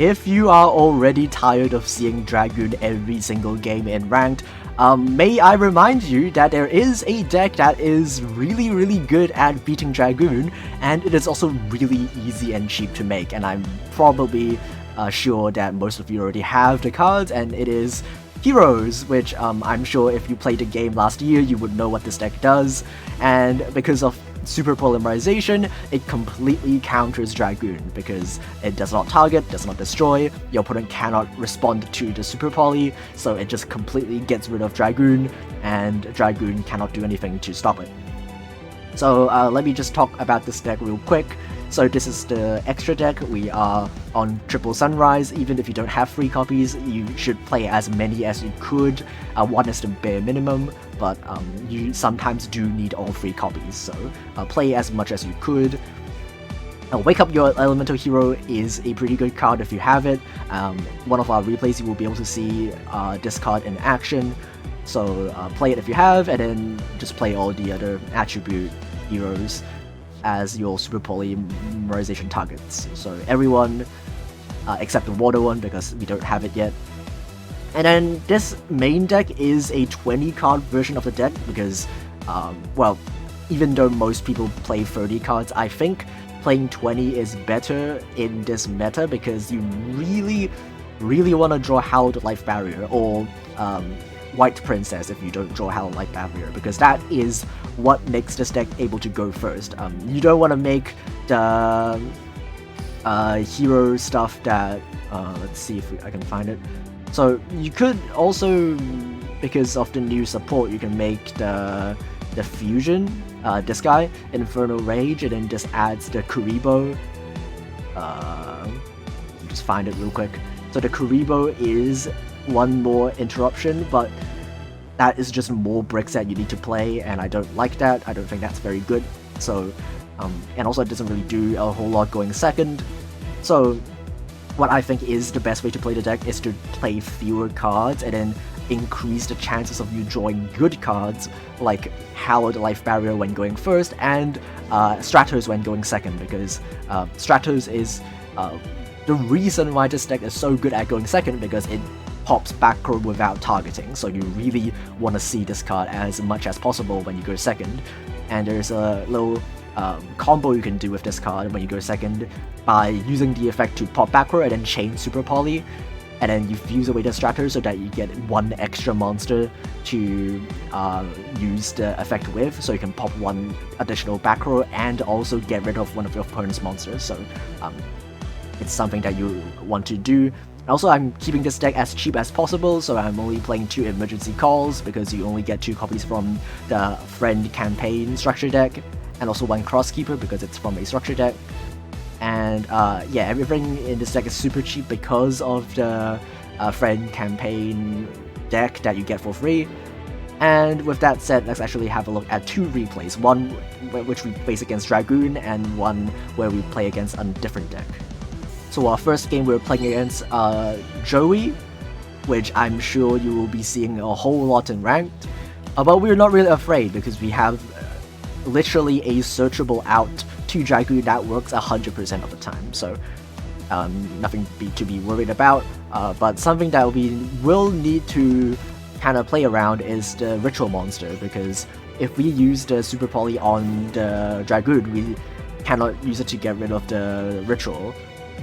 If you are already tired of seeing Dragoon every single game in Ranked, may I remind you that there is a deck that is really good at beating Dragoon, and it is also really easy and cheap to make, and I'm probably sure that most of you already have the cards, and it is Heroes, which I'm sure if you played the game last year, you would know what this deck does, and because of super polymerization, it completely counters Dragoon because it does not target, does not destroy, your opponent cannot respond to the super poly, so it just completely gets rid of Dragoon, and Dragoon cannot do anything to stop it. So let me just talk about this deck real quick. So this is the extra deck. We are on Triple Sunrise. Even if you don't have free copies, you should play as many as you could. One is the bare minimum, but you sometimes do need all free copies, so play as much as you could. Wake Up Your Elemental Hero is a pretty good card if you have it. One of our replays you will be able to see this card in action, so play it if you have, and then just play all the other attribute heroes as your super polymerization targets. So everyone except the water one, because we don't have it yet. And then this main deck is a 20 card version of the deck because, well, even though most people play 30 cards, I think playing 20 is better in this meta because you really want to draw Hallowed Life Barrier, or White Princess if you don't draw Hallowed Life Barrier, because that is what makes this deck able to go first. You don't want to make the hero stuff that, let's see if I can find it. So you could also, because of the new support, you can make the fusion, this guy, Infernal Rage, and then just adds the Kuribo. Just find it real quick. So the Kuribo is one more interruption, but that is just more bricks that you need to play, and I don't like that. I don't think that's very good. So, and also it doesn't really do a whole lot going second. So, what I think is the best way to play the deck is to play fewer cards and then increase the chances of you drawing good cards like Hallowed Life Barrier when going first and Stratos when going second, because Stratos is the reason why this deck is so good at going second, because it pops back row without targeting, so you really want to see this card as much as possible when you go second. And there's a little combo you can do with this card when you go second by using the effect to pop back row and then chain Super Poly, and then you fuse away the Stratos so that you get one extra monster to use the effect with, so you can pop one additional back row and also get rid of one of your opponent's monsters. So it's something that you want to do. Also, I'm keeping this deck as cheap as possible, so I'm only playing 2 emergency calls because you only get 2 copies from the Friend Campaign structure deck, and also 1 Crosskeeper because it's from a structure deck. And yeah, everything in this deck is super cheap because of the Friend Campaign deck that you get for free. And with that said, let's actually have a look at 2 replays, one which we face against Dragoon and one where we play against a different deck. So our first game we're playing against Joey, which I'm sure you will be seeing a whole lot in Ranked, but we're not really afraid because we have literally a searchable out to Dragoon that works 100% of the time, so nothing to be worried about. But something that we will need to kind of play around is the Ritual monster, because if we use the Super Poly on the Dragoon, we cannot use it to get rid of the Ritual.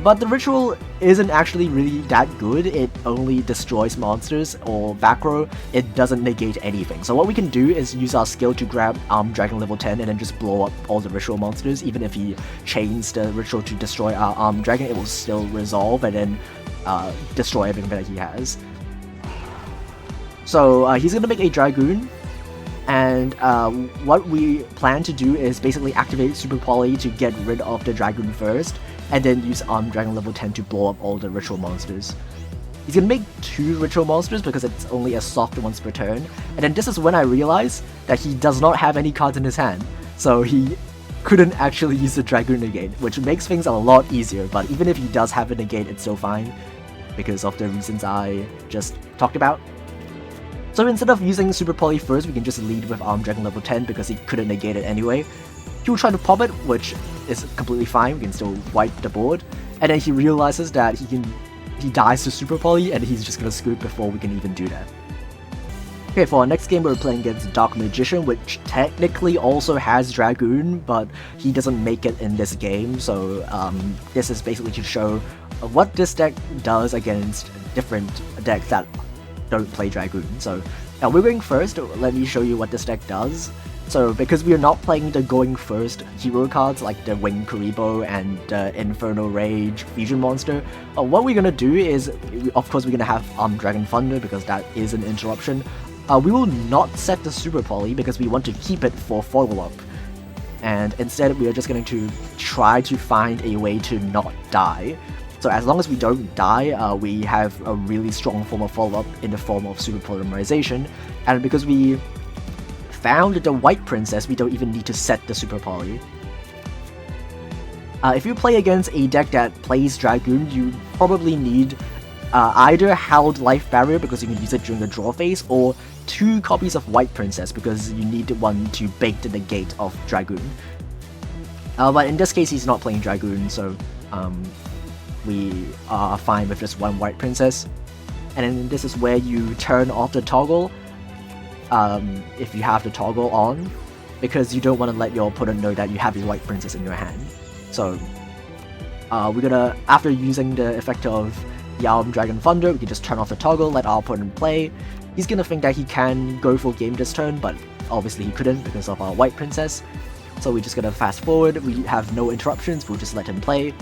But the Ritual isn't actually really that good. It only destroys monsters or back row. It doesn't negate anything. So what we can do is use our skill to grab Dragon level 10 and then just blow up all the Ritual monsters. Even if he chains the Ritual to destroy our Dragon, it will still resolve and then destroy everything that he has. So he's going to make a Dragoon. And what we plan to do is basically activate Super Poly to get rid of the Dragoon first, and then use Dragon level 10 to blow up all the Ritual monsters. He's gonna make 2 Ritual monsters because it's only a soft once per turn, and then this is when I realized that he does not have any cards in his hand, so he couldn't actually use the Dragoon Negate, which makes things a lot easier. But even if he does have a Negate, it's still fine because of the reasons I just talked about. So instead of using Super Poly first, we can just lead with Dragon level 10 because he couldn't negate it anyway. He will try to pop it, which is completely fine, we can still wipe the board. And then he realizes that he can he dies to Super Poly, and he's just gonna scoop before we can even do that. Okay, for our next game, we're playing against Dark Magician, which technically also has Dragoon, but he doesn't make it in this game, so this is basically to show what this deck does against different decks that don't play Dragoon. So we're going first. Let me show you what this deck does. So because we are not playing the going first hero cards like the Winged Kuriboh and the Inferno Rage Fusion Monster, what we're gonna do is, of course, we're gonna have Dragon Thunder because that is an interruption. We will not set the Super Poly because we want to keep it for follow-up. And instead, we are just going to try to find a way to not die. So as long as we don't die, we have a really strong form of follow-up in the form of Super Polymerization. And because we found the White Princess, we don't even need to set the Super Poly. If you play against a deck that plays Dragoon, you probably need either Howled Life Barrier because you can use it during the draw phase, or 2 copies of White Princess because you need one to bait the negate of Dragoon. But in this case, he's not playing Dragoon, so we are fine with just 1 White Princess. And then this is where you turn off the toggle, if you have the toggle on, because you don't want to let your opponent know that you have a White Princess in your hand. So we're gonna, after using the effect of Dragon Thunder, we can just turn off the toggle, let our opponent play. He's gonna think that he can go for game this turn, but obviously he couldn't because of our White Princess. So we're just gonna fast forward, we have no interruptions, we'll just let him play.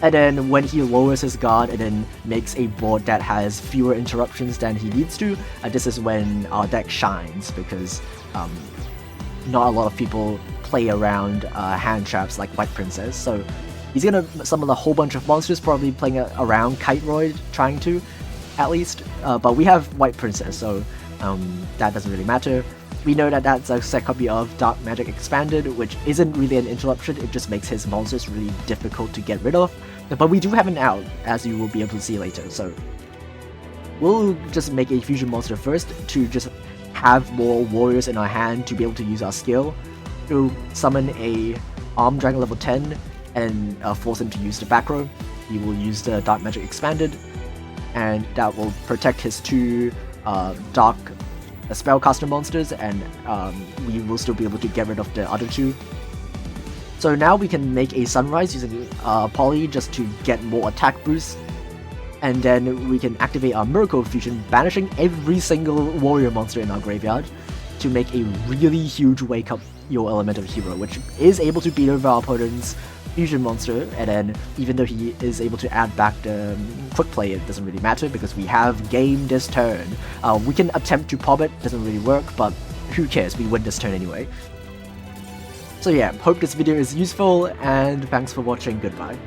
And then when he lowers his guard and then makes a board that has fewer interruptions than he needs to, this is when our deck shines, because not a lot of people play around hand traps like White Princess. So he's gonna summon a whole bunch of monsters, probably playing around Kiteroid, trying to, at least. But we have White Princess, so that doesn't really matter. We know that that's a set copy of Dark Magic Expanded, which isn't really an interruption, it just makes his monsters really difficult to get rid of. But we do have an out, as you will be able to see later, so we'll just make a fusion monster first to just have more warriors in our hand to be able to use our skill. We'll summon a Armed Dragon level 10 and force him to use the back row. He will use the Dark Magic Expanded, and that will protect his 2 Dark Spellcaster monsters, and we will still be able to get rid of the other 2. So now we can make a Sunrise using Poly just to get more attack boost, and then we can activate our Miracle Fusion, banishing every single warrior monster in our graveyard to make a really huge Wake Up Your Elemental Hero, which is able to beat over our opponent's fusion monster. And then even though he is able to add back the quick play, it doesn't really matter because we have game this turn. We can attempt to pop it, doesn't really work, but who cares, we win this turn anyway. So yeah, hope this video is useful, and thanks for watching, goodbye.